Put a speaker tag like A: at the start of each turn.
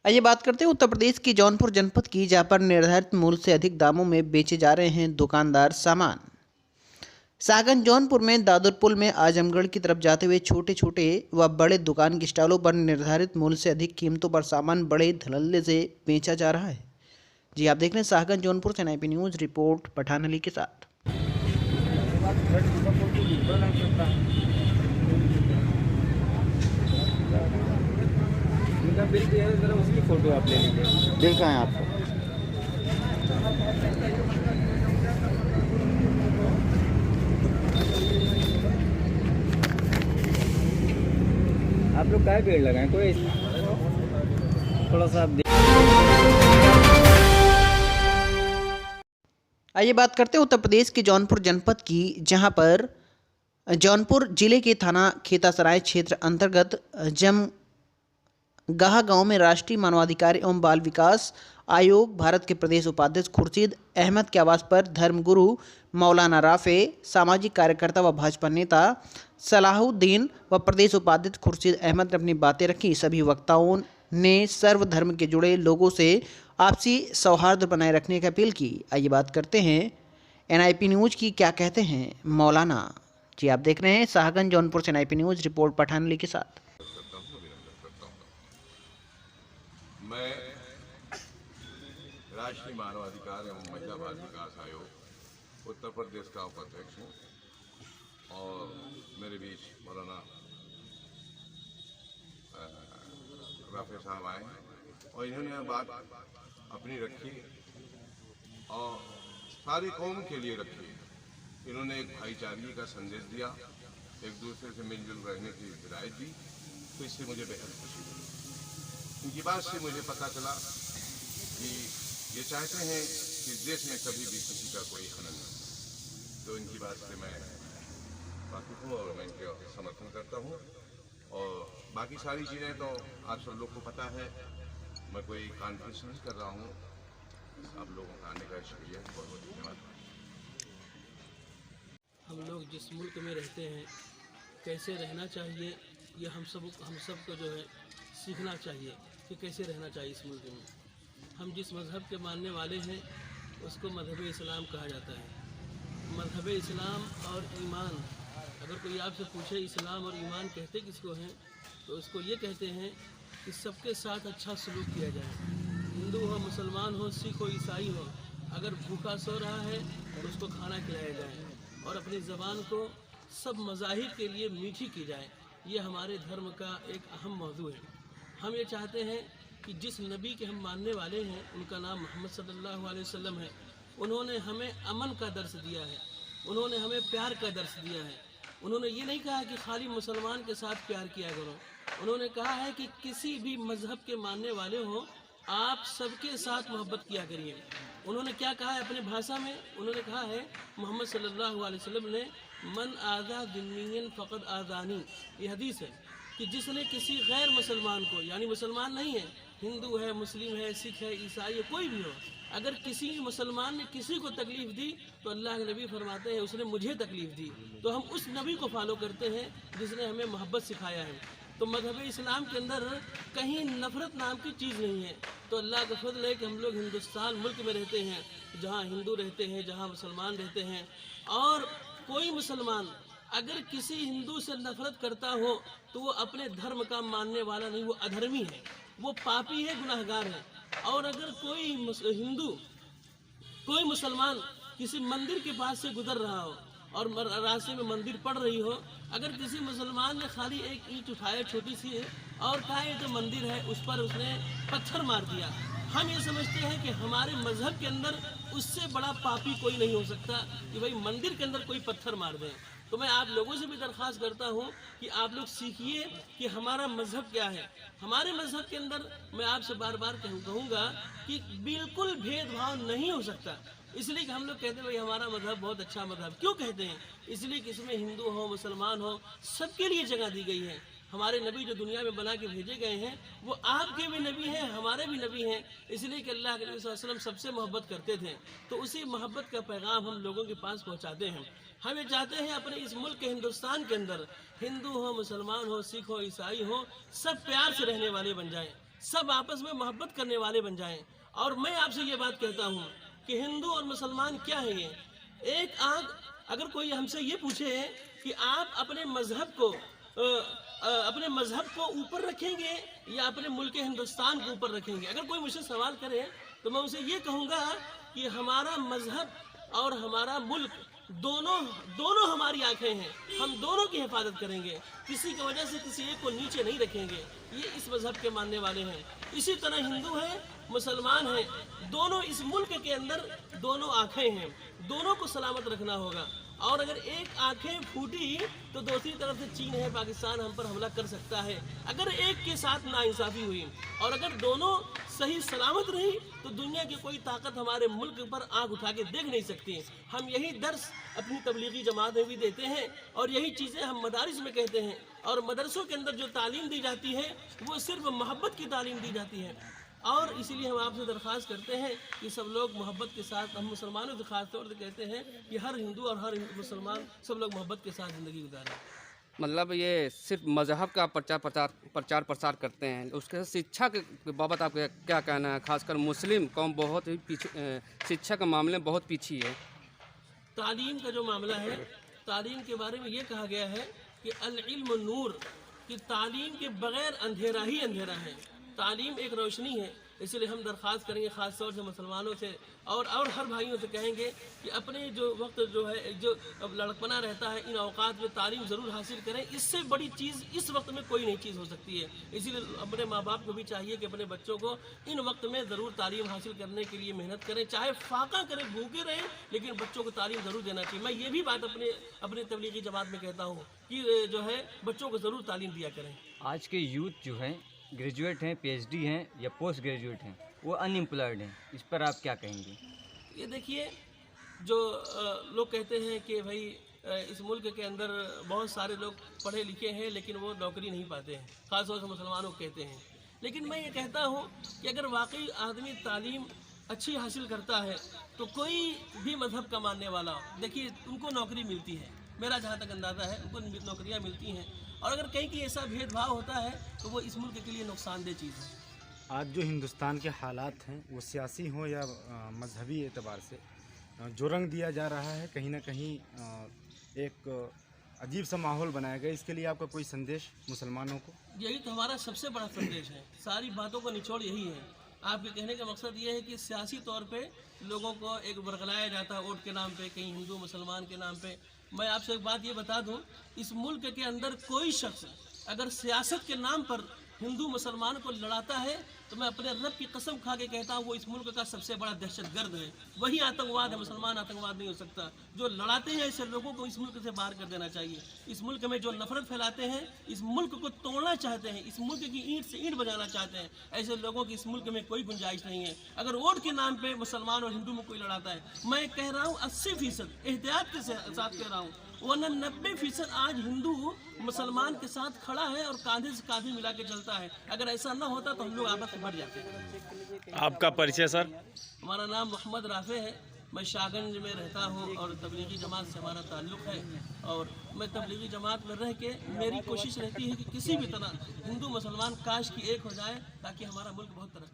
A: आइए बात करते हैं उत्तर प्रदेश की जौनपुर जनपद की, जहां पर निर्धारित मूल्य से अधिक दामों में बेचे जा रहे हैं दुकानदार सामान। सागंज जौनपुर में दादुर पुल में आजमगढ़ की तरफ जाते हुए छोटे छोटे व बड़े दुकान के स्टॉलों पर निर्धारित मूल्य से अधिक कीमतों पर सामान बड़े धड़ल्ले से बेचा जा रहा है। जी आप देख रहे हैं सागंज जौनपुर से NIP news report Pathan Ali के साथ।
B: बिल दिया है, जरा उसकी फोटो आप ले लीजिए।
C: बिल कहाँ है आपको?
B: आप लोग क्या भीड़ लगाएं, कोई थोड़ा सा आप
A: आइए बात करते हैं उत्तर प्रदेश के जौनपुर जनपद की, जहां पर जौनपुर जिले के थाना खेतासराय क्षेत्र अंतर्गत गाह गांव में राष्ट्रीय मानवाधिकार एवं बाल विकास आयोग भारत के प्रदेश उपाध्यक्ष खुर्शीद अहमद के आवास पर धर्मगुरु मौलाना राफे, सामाजिक कार्यकर्ता व भाजपा नेता सलाहुद्दीन व प्रदेश उपाध्यक्ष खुर्शीद अहमद ने अपनी बातें रखी। सभी वक्ताओं ने सर्वधर्म के जुड़े लोगों से आपसी सौहार्द बनाए रखने की अपील की। आइए बात करते हैं NIP न्यूज़ की, क्या कहते हैं मौलाना। जी आप देख रहे हैं सागंज जौनपुर से NIP news report Pathan Ali के साथ।
D: मैं राष्ट्रीय मानवाधिकार एवं महिला बाल विकास आयोग उत्तर प्रदेश का उपाध्यक्ष हूँ और मेरे बीच मौलाना राफे साहब आए और इन्होंने बात अपनी रखी और सारी कौम के लिए रखी। इन्होंने एक भाईचारे का संदेश दिया, एक दूसरे से मिलजुल रहने की हिदायत दी, तो इससे मुझे बेहद खुशी हुई। इनकी बात से मुझे पता चला कि ये चाहते हैं कि देश में कभी भी किसी का कोई हनन न हो। तो इनकी बात से मैं वाकिफ हूँ और मैं इनका समर्थन करता हूँ। और बाकी सारी चीज़ें तो आप सब लोग को पता है, मैं कोई कॉन्फ्रेंस नहीं कर रहा हूँ। आप लोगों का आने का शुक्रिया, बहुत बहुत धन्यवाद।
E: हम लोग जिस मुल्क में रहते हैं कैसे रहना चाहिए, ये हम सबको जो है सीखना चाहिए कि कैसे रहना चाहिए इस मुल्क में। हम जिस मज़हब के मानने वाले हैं उसको मज़हब इस्लाम कहा जाता है। मज़हब इस्लाम और ईमान, अगर कोई आपसे पूछे इस्लाम और ईमान कहते किसको हैं, तो उसको ये कहते हैं कि सबके साथ अच्छा सलूक किया जाए। हिंदू हो, मुसलमान हो, सिख हो, ईसाई हो, अगर भूखा सो रहा है तो उसको खाना खिलाया जाए और अपनी ज़बान को सब मज़ाहिब के लिए मीठी की जाए। ये हमारे धर्म का एक अहम मौजू है। हम ये चाहते हैं कि जिस नबी के हम मानने वाले हैं उनका नाम मोहम्मद सल्लल्लाहु अलैहि वसल्लम है। उन्होंने हमें अमन का दर्स दिया है, उन्होंने हमें प्यार का दर्स दिया है। उन्होंने ये नहीं कहा कि खाली मुसलमान के साथ प्यार किया करो, उन्होंने कहा है कि किसी भी मज़हब के मानने वाले हो आप सबके साथ मोहब्बत किया करिए। उन्होंने क्या कहा है अपनी भाषा में, उन्होंने कहा है मोहम्मद सल्लल्लाहु अलैहि वसल्लम ने मन आज़ा दिन्नियन फ़क़द आज़ानी, ये हदीस है कि जिसने किसी गैर मुसलमान को, यानी मुसलमान नहीं है, हिंदू है, मुस्लिम है, सिख है, ईसाई है, कोई भी हो, अगर किसी मुसलमान ने किसी को तकलीफ़ दी तो अल्लाह के नबी फरमाते हैं उसने मुझे तकलीफ़ दी। तो हम उस नबी को फॉलो करते हैं जिसने हमें मोहब्बत सिखाया है। तो मज़हब इस्लाम के अंदर कहीं नफ़रत नाम की चीज़ नहीं है। तो अल्लाह का फضل है कि हम लोग हिंदुस्तान मुल्क में रहते हैं जहाँ हिंदू रहते हैं, जहाँ मुसलमान रहते हैं। और कोई मुसलमान अगर किसी हिंदू से नफ़रत करता हो तो वो अपने धर्म का मानने वाला नहीं, वो अधर्मी है, वो पापी है, गुनाहगार है। और अगर कोई हिंदू, कोई मुसलमान किसी मंदिर के पास से गुजर रहा हो और रास्ते में मंदिर पड़ रही हो, अगर किसी मुसलमान ने खाली एक ईंट उठाया छोटी सी और कहा ये जो मंदिर है उस पर उसने पत्थर मार दिया, हम ये समझते हैं कि हमारे मज़हब के अंदर उससे बड़ा पापी कोई नहीं हो सकता कि भाई मंदिर के अंदर कोई पत्थर मार दे। तो मैं आप लोगों से भी दरख्वास्त करता हूँ कि आप लोग सीखिए कि हमारा मज़हब क्या है। हमारे मज़हब के अंदर मैं आपसे बार बार कहूँगा कि बिल्कुल भेदभाव नहीं हो सकता। इसलिए कि हम लोग कहते हैं भाई हमारा मज़हब बहुत अच्छा मज़हब, क्यों कहते हैं? इसलिए कि इसमें हिंदू हो, मुसलमान हो, सबके लिए जगह दी गई है। हमारे नबी जो दुनिया में बना के भेजे गए हैं वो आपके भी नबी हैं, हमारे भी नबी हैं। इसलिए कि अल्लाह के नबी सल्लल्लाहु अलैहि वसल्लम सबसे मोहब्बत करते थे, तो उसी मोहब्बत का पैगाम हम लोगों के पास पहुंचाते हैं। हम ये चाहते हैं अपने इस मुल्क के हिंदुस्तान के अंदर हिंदू हो, मुसलमान हो, सिख हो, ईसाई हो, सब प्यार से रहने वाले बन जाएं, सब आपस में मोहब्बत करने वाले बन जाएं। और मैं आपसे ये बात कहता हूँ कि हिंदू और मुसलमान क्या है ये एक आग। अगर कोई हमसे ये पूछे कि आप अपने मज़हब को ऊपर रखेंगे या अपने मुल्क हिंदुस्तान को ऊपर रखेंगे, अगर कोई मुझसे सवाल करे तो मैं उसे ये कहूँगा कि हमारा मज़हब और हमारा मुल्क दोनों हमारी आंखें हैं, हम दोनों की हिफाजत करेंगे, किसी की वजह से किसी एक को नीचे नहीं रखेंगे। ये इस मज़हब के मानने वाले हैं। इसी तरह हिंदू हैं, मुसलमान हैं, दोनों इस मुल्क के अंदर दोनों आंखें हैं, दोनों को सलामत रखना होगा। और अगर एक आंखें फूटी तो दूसरी तरफ से चीन है, पाकिस्तान हम पर हमला कर सकता है। अगर एक के साथ नाइंसाफ़ी हुई और अगर दोनों सही सलामत रही तो दुनिया की कोई ताकत हमारे मुल्क पर आंख उठा के देख नहीं सकती। हम यही दर्स अपनी तबलीगी जमात में भी देते हैं और यही चीज़ें हम मदारिस में कहते हैं। और मदरसों के अंदर जो तालीम दी जाती है वो सिर्फ मोहब्बत की तालीम दी जाती है। और इसीलिए हम आपसे दरख्वास्त करते हैं कि सब लोग मोहब्बत के साथ, हम मुसलमानों से ख़ास तौर से कहते हैं कि हर हिंदू और हर मुसलमान सब लोग मोहब्बत के साथ ज़िंदगी गुजारें।
B: मतलब ये सिर्फ मज़हब का प्रचार प्रसार करते हैं, उसके साथ शिक्षा के बाबत आपका क्या कहना है? खासकर मुस्लिम कौम बहुत ही पीछे, शिक्षा के मामले में बहुत पीछे है।
E: तालीम का जो मामला है, तालीम के बारे में ये कहा गया है कि अल इल्म नूर, कि तालीम के बग़ैर अंधेरा ही अंधेरा है। तालीम एक रोशनी है। इसलिए हम दरख्वास्त करेंगे ख़ास तौर से मुसलमानों से और हर भाइयों से कहेंगे कि अपने जो वक्त जो है, जो अब लड़कपना रहता है, इन औकात में तालीम ज़रूर हासिल करें। इससे बड़ी चीज़ इस वक्त में कोई नई चीज़ हो सकती है। इसीलिए अपने माँ बाप को भी चाहिए कि अपने बच्चों को इन वक्त में ज़रूर तालीम हासिल करने के लिए मेहनत करें, चाहे फाका करें, भूखे रहें, लेकिन बच्चों को तालीम ज़रूर देना चाहिए। मैं ये भी बात अपने तबलीगी जमात में कहता हूँ कि जो है बच्चों को ज़रूर तालीम दिया करें।
C: आज के यूथ जो है ग्रेजुएट हैं, PhD हैं या पोस्ट ग्रेजुएट हैं, वो अनएम्प्लॉयड हैं, इस पर आप क्या कहेंगे?
E: ये देखिए, जो लोग कहते हैं कि भाई इस मुल्क के अंदर बहुत सारे लोग पढ़े लिखे हैं लेकिन वो नौकरी नहीं पाते हैं, ख़ास तौर से मुसलमानों को कहते हैं। लेकिन मैं ये कहता हूँ कि अगर वाकई आदमी तालीम अच्छी हासिल करता है तो कोई भी मज़हब का मानने वाला, देखिए उनको नौकरी मिलती है, मेरा जहाँ तक अंदाज़ा है उनको नौकरियाँ मिलती हैं। और अगर कहीं की ऐसा भेदभाव होता है तो वो इस मुल्क के लिए नुकसानदेह चीज़ है।
F: आज जो हिंदुस्तान के हालात हैं वो सियासी हों या मजहबी एतबार से जो रंग दिया जा रहा है, कहीं ना कहीं एक अजीब सा माहौल बनाया गया। इसके लिए आपका कोई संदेश मुसलमानों को?
E: यही तो हमारा सबसे बड़ा संदेश है। सारी बातों का निचोड़ यही है। आपके कहने का मकसद ये है कि सियासी तौर पे लोगों को एक बरगलाया जाता है वोट के नाम पे, कहीं हिंदू मुसलमान के नाम पे। मैं आपसे एक बात ये बता दूं, इस मुल्क के अंदर कोई शख्स अगर सियासत के नाम पर हिंदू मुसलमान को लड़ाता है तो मैं अपने रब की कसम खा के कहता हूँ वो इस मुल्क का सबसे बड़ा दहशतगर्द है। वही आतंकवाद है, मुसलमान आतंकवाद नहीं हो सकता। जो लड़ाते हैं ऐसे लोगों को इस मुल्क से बाहर कर देना चाहिए। इस मुल्क में जो नफरत फैलाते हैं, इस मुल्क को तोड़ना चाहते हैं, इस मुल्क की ईंट से ईंट बजाना चाहते हैं, ऐसे लोगों की इस मुल्क में कोई गुंजाइश नहीं है। अगर वोट के नाम पर मुसलमान और हिंदू में कोई लड़ाता है, मैं कह रहा हूँ 80% एहतियात के साथ कह रहा हूँ, वरना 90% आज हिंदू मुसलमान के साथ खड़ा है और कांधे से कांधे मिला के चलता है। अगर ऐसा ना होता तो हम लोग आपस में बढ़ जाते हैं।
F: आपका परिचय सर?
E: हमारा नाम मोहम्मद राफे है, मैं शाहगंज में रहता हूँ और तबलीगी जमात से हमारा ताल्लुक़ है। और मैं तबलीगी जमात में रह के मेरी कोशिश रहती है कि किसी भी तरह हिंदू मुसलमान काश की एक हो जाए ताकि हमारा मुल्क बहुत तरक्की